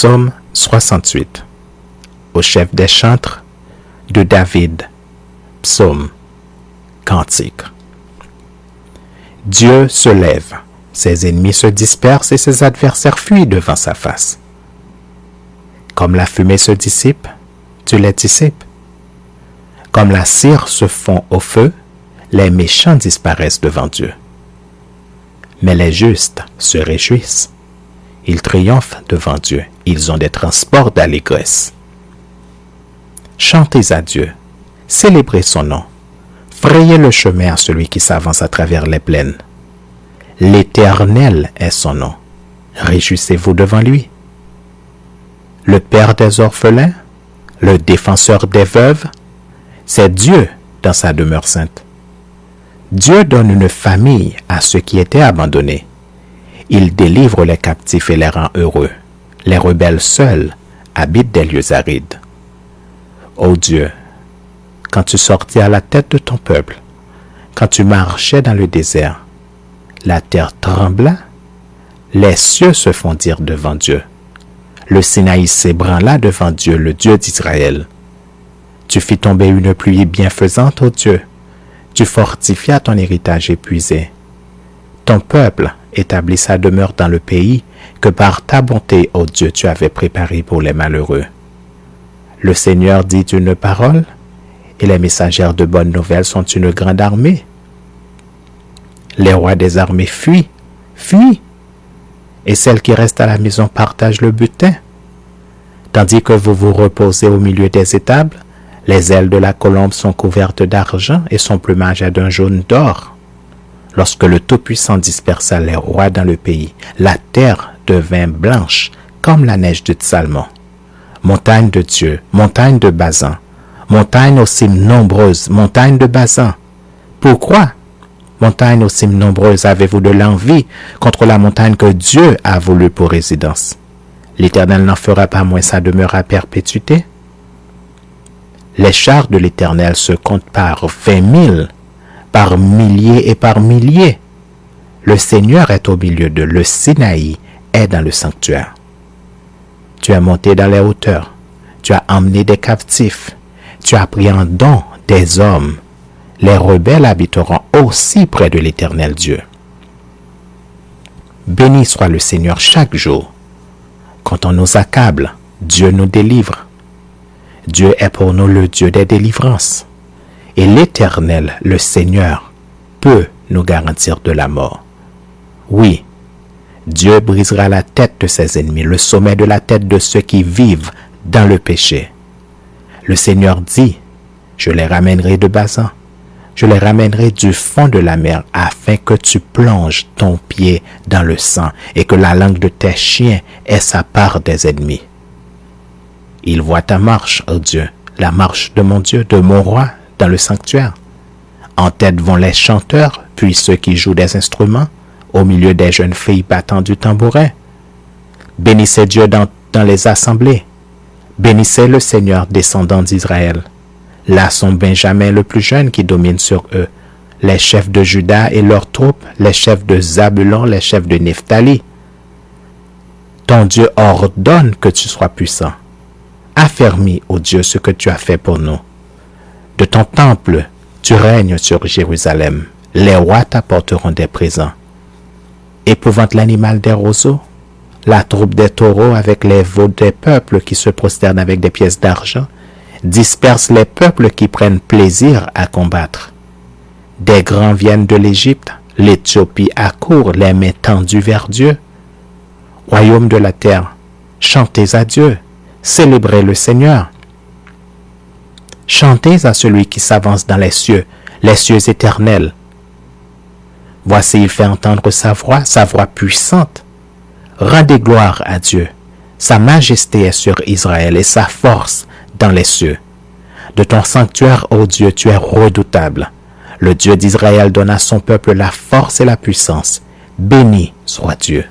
Psaume 68. Au chef des chantres de David. Psaume. Cantique. Dieu se lève, ses ennemis se dispersent et ses adversaires fuient devant sa face. Comme la fumée se dissipe, tu les dissipes. Comme la cire se fond au feu, les méchants disparaissent devant Dieu. Mais les justes se réjouissent. Ils triomphent devant Dieu. Ils ont des transports d'allégresse. Chantez à Dieu. Célébrez son nom. Frayez le chemin à celui qui s'avance à travers les plaines. L'Éternel est son nom. Réjouissez-vous devant lui. Le Père des orphelins, le défenseur des veuves, c'est Dieu dans sa demeure sainte. Dieu donne une famille à ceux qui étaient abandonnés. Il délivre les captifs et les rend heureux. Les rebelles seuls habitent des lieux arides. Ô Dieu, quand tu sortis à la tête de ton peuple, quand tu marchais dans le désert, la terre trembla, les cieux se fondirent devant Dieu. Le Sinaï s'ébranla devant Dieu, le Dieu d'Israël. Tu fis tomber une pluie bienfaisante, ô Dieu. Tu fortifias ton héritage épuisé. Ton peuple établit sa demeure dans le pays que par ta bonté, ô Dieu, tu avais préparé pour les malheureux. Le Seigneur dit une parole, et les messagères de bonnes nouvelles sont une grande armée. Les rois des armées fuient, et celles qui restent à la maison partagent le butin. Tandis que vous vous reposez au milieu des étables, les ailes de la colombe sont couvertes d'argent et son plumage est d'un jaune d'or. Lorsque le Tout-Puissant dispersa les rois dans le pays, la terre devint blanche comme la neige du Salmon. Montagne de Dieu, montagne de Bazan, montagne aux cimes nombreuses, montagne de Bazan. Pourquoi, montagne aux cimes nombreuses, avez-vous de l'envie contre la montagne que Dieu a voulu pour résidence? L'Éternel n'en fera pas moins sa demeure à perpétuité? Les chars de l'Éternel se comptent par 20 000, par milliers et par milliers. Le Seigneur est au milieu d'eux, le Sinaï est dans le sanctuaire. Tu es monté dans les hauteurs, tu as emmené des captifs, tu as pris en don des hommes. Les rebelles habiteront aussi près de l'Éternel Dieu. Béni soit le Seigneur chaque jour. Quand on nous accable, Dieu nous délivre. Dieu est pour nous le Dieu des délivrances. Et l'Éternel, le Seigneur, peut nous garantir de la mort. Oui, Dieu brisera la tête de ses ennemis, le sommet de la tête de ceux qui vivent dans le péché. Le Seigneur dit, je les ramènerai de Bazan, je les ramènerai du fond de la mer, afin que tu plonges ton pied dans le sang et que la langue de tes chiens ait sa part des ennemis. Il voit ta marche, ô Dieu, la marche de mon Dieu, de mon roi, dans le sanctuaire. En tête vont les chanteurs, puis ceux qui jouent des instruments, au milieu des jeunes filles battant du tambourin. Bénissez Dieu dans les assemblées. Bénissez le Seigneur, descendant d'Israël. Là sont Benjamin le plus jeune qui domine sur eux, les chefs de Juda et leurs troupes, les chefs de Zabulon, les chefs de Nephtali. Ton Dieu ordonne que tu sois puissant. Affermis, ô Dieu, ce que tu as fait pour nous. De ton temple, tu règnes sur Jérusalem. Les rois t'apporteront des présents. Épouvante l'animal des roseaux, la troupe des taureaux avec les veaux des peuples qui se prosternent avec des pièces d'argent, disperse les peuples qui prennent plaisir à combattre. Des grands viennent de l'Égypte, l'Éthiopie accourt, les mains tendues vers Dieu. Royaume de la terre, chantez à Dieu, célébrez le Seigneur. Chantez à celui qui s'avance dans les cieux éternels. Voici, il fait entendre sa voix puissante. Rendez gloire à Dieu. Sa majesté est sur Israël et sa force dans les cieux. De ton sanctuaire, ô Dieu, tu es redoutable. Le Dieu d'Israël donne à son peuple la force et la puissance. Béni soit Dieu.